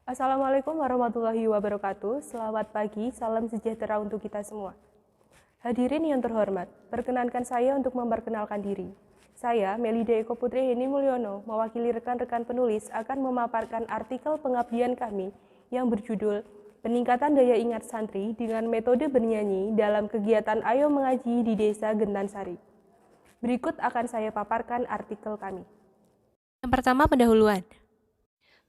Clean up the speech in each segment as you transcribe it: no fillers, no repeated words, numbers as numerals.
Assalamualaikum warahmatullahi wabarakatuh. Selamat pagi, salam sejahtera untuk kita semua. Hadirin yang terhormat, perkenankan saya untuk memperkenalkan diri. Saya, Melida Eko Putri Heni Mulyono, mewakili rekan-rekan penulis akan memaparkan artikel pengabdian kami yang berjudul Peningkatan Daya Ingat Santri dengan Metode Bernyanyi dalam Kegiatan Ayo Mengaji di Desa Gentansari. Berikut akan saya paparkan artikel kami. Yang pertama, pendahuluan.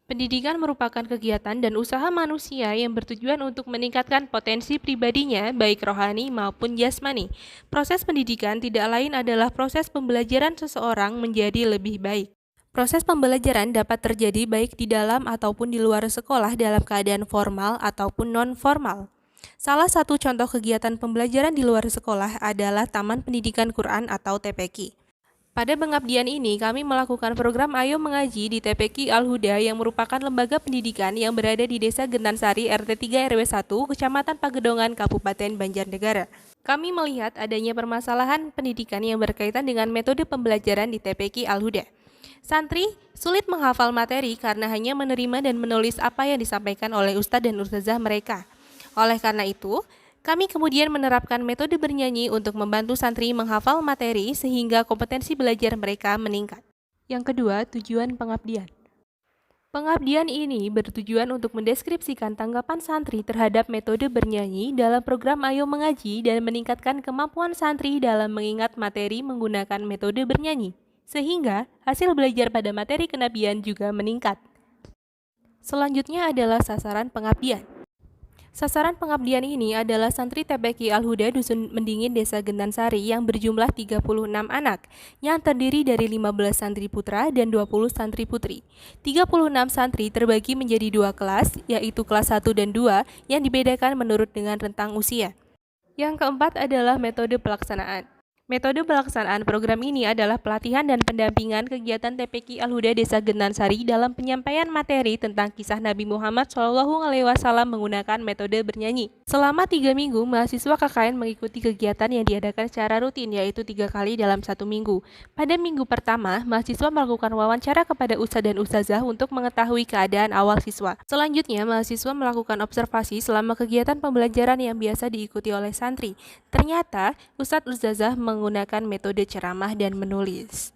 Pendidikan merupakan kegiatan dan usaha manusia yang bertujuan untuk meningkatkan potensi pribadinya, baik rohani maupun jasmani. Proses pendidikan tidak lain adalah proses pembelajaran seseorang menjadi lebih baik. Proses pembelajaran dapat terjadi baik di dalam ataupun di luar sekolah dalam keadaan formal ataupun non-formal. Salah satu contoh kegiatan pembelajaran di luar sekolah adalah Taman Pendidikan Quran atau TPQ. Pada pengabdian ini, kami melakukan program Ayo Mengaji di TPQ Al-Huda yang merupakan lembaga pendidikan yang berada di Desa Gentansari RT 3 RW 1, Kecamatan Pagedongan, Kabupaten Banjarnegara. Kami melihat adanya permasalahan pendidikan yang berkaitan dengan metode pembelajaran di TPQ Al-Huda. Santri sulit menghafal materi karena hanya menerima dan menulis apa yang disampaikan oleh ustadz dan ustazah mereka. Oleh karena itu, kami kemudian menerapkan metode bernyanyi untuk membantu santri menghafal materi sehingga kompetensi belajar mereka meningkat. Yang kedua, tujuan pengabdian. Pengabdian ini bertujuan untuk mendeskripsikan tanggapan santri terhadap metode bernyanyi dalam program Ayo Mengaji dan meningkatkan kemampuan santri dalam mengingat materi menggunakan metode bernyanyi, sehingga hasil belajar pada materi kenabian juga meningkat. Selanjutnya adalah sasaran pengabdian. Sasaran pengabdian ini adalah santri TPQ Al-Huda Dusun Mendingin Desa Gentansari yang berjumlah 36 anak, yang terdiri dari 15 santri putra dan 20 santri putri. 36 santri terbagi menjadi dua kelas, yaitu kelas 1 dan 2, yang dibedakan menurut dengan rentang usia. Yang keempat adalah metode pelaksanaan. Metode pelaksanaan program ini adalah pelatihan dan pendampingan kegiatan TPQ Al-Huda Desa Gentansari dalam penyampaian materi tentang kisah Nabi Muhammad SAW menggunakan metode bernyanyi. Selama 3 minggu, mahasiswa KKN mengikuti kegiatan yang diadakan secara rutin, yaitu 3 kali dalam 1 minggu. Pada minggu pertama, mahasiswa melakukan wawancara kepada ustadz dan ustazah untuk mengetahui keadaan awal siswa. Selanjutnya, mahasiswa melakukan observasi selama kegiatan pembelajaran yang biasa diikuti oleh santri. Ternyata, ustadz ustazah menggunakan metode ceramah dan menulis.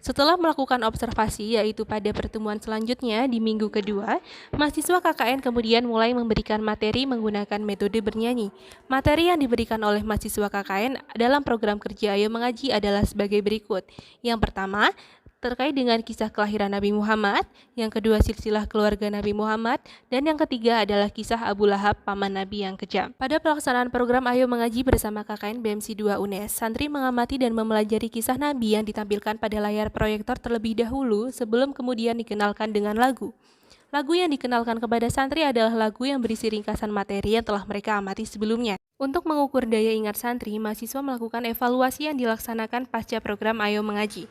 Setelah melakukan observasi, yaitu pada pertemuan selanjutnya di minggu kedua, mahasiswa KKN kemudian mulai memberikan materi menggunakan metode bernyanyi. Materi yang diberikan oleh mahasiswa KKN dalam program kerja Ayo Mengaji adalah sebagai berikut. Yang pertama, terkait dengan kisah kelahiran Nabi Muhammad, yang kedua silsilah keluarga Nabi Muhammad, dan yang ketiga adalah kisah Abu Lahab, paman Nabi yang kejam. Pada pelaksanaan program Ayo Mengaji bersama KKN BMC 2 UNES, santri mengamati dan mempelajari kisah Nabi yang ditampilkan pada layar proyektor terlebih dahulu sebelum kemudian dikenalkan dengan lagu. Lagu yang dikenalkan kepada santri adalah lagu yang berisi ringkasan materi yang telah mereka amati sebelumnya. Untuk mengukur daya ingat santri, mahasiswa melakukan evaluasi yang dilaksanakan pasca program Ayo Mengaji.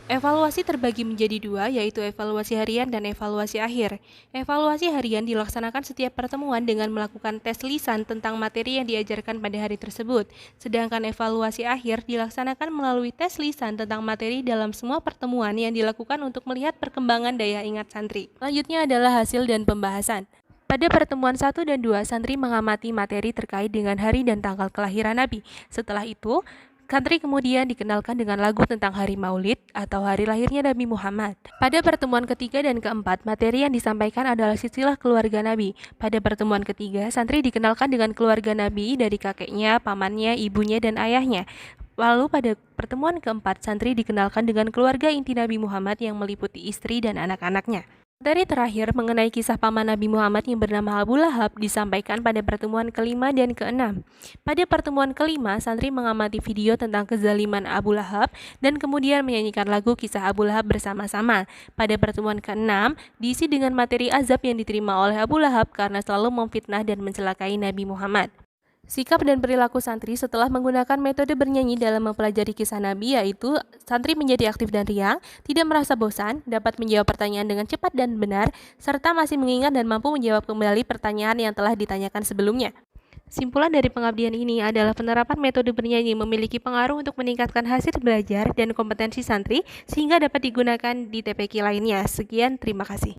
Evaluasi terbagi menjadi dua, yaitu evaluasi harian dan evaluasi akhir. Evaluasi harian dilaksanakan setiap pertemuan dengan melakukan tes lisan tentang materi yang diajarkan pada hari tersebut. Sedangkan evaluasi akhir dilaksanakan melalui tes lisan tentang materi dalam semua pertemuan yang dilakukan untuk melihat perkembangan daya ingat santri. Selanjutnya adalah hasil dan pembahasan. Pada pertemuan 1 dan 2, santri mengamati materi terkait dengan hari dan tanggal kelahiran Nabi. Setelah itu, santri kemudian dikenalkan dengan lagu tentang hari Maulid atau hari lahirnya Nabi Muhammad. Pada pertemuan ketiga dan keempat, materi yang disampaikan adalah silsilah keluarga Nabi. Pada pertemuan ketiga, santri dikenalkan dengan keluarga Nabi dari kakeknya, pamannya, ibunya, dan ayahnya. Lalu pada pertemuan keempat, santri dikenalkan dengan keluarga inti Nabi Muhammad yang meliputi istri dan anak-anaknya. Materi terakhir mengenai kisah paman Nabi Muhammad yang bernama Abu Lahab disampaikan pada pertemuan kelima dan keenam. Pada pertemuan kelima, santri mengamati video tentang kezaliman Abu Lahab dan kemudian menyanyikan lagu kisah Abu Lahab bersama-sama. Pada pertemuan keenam, diisi dengan materi azab yang diterima oleh Abu Lahab karena selalu memfitnah dan mencelakai Nabi Muhammad. Sikap dan perilaku santri setelah menggunakan metode bernyanyi dalam mempelajari kisah Nabi, yaitu santri menjadi aktif dan riang, tidak merasa bosan, dapat menjawab pertanyaan dengan cepat dan benar, serta masih mengingat dan mampu menjawab kembali pertanyaan yang telah ditanyakan sebelumnya. Simpulan dari pengabdian ini adalah penerapan metode bernyanyi memiliki pengaruh untuk meningkatkan hasil belajar dan kompetensi santri sehingga dapat digunakan di TPQ lainnya. Sekian, terima kasih.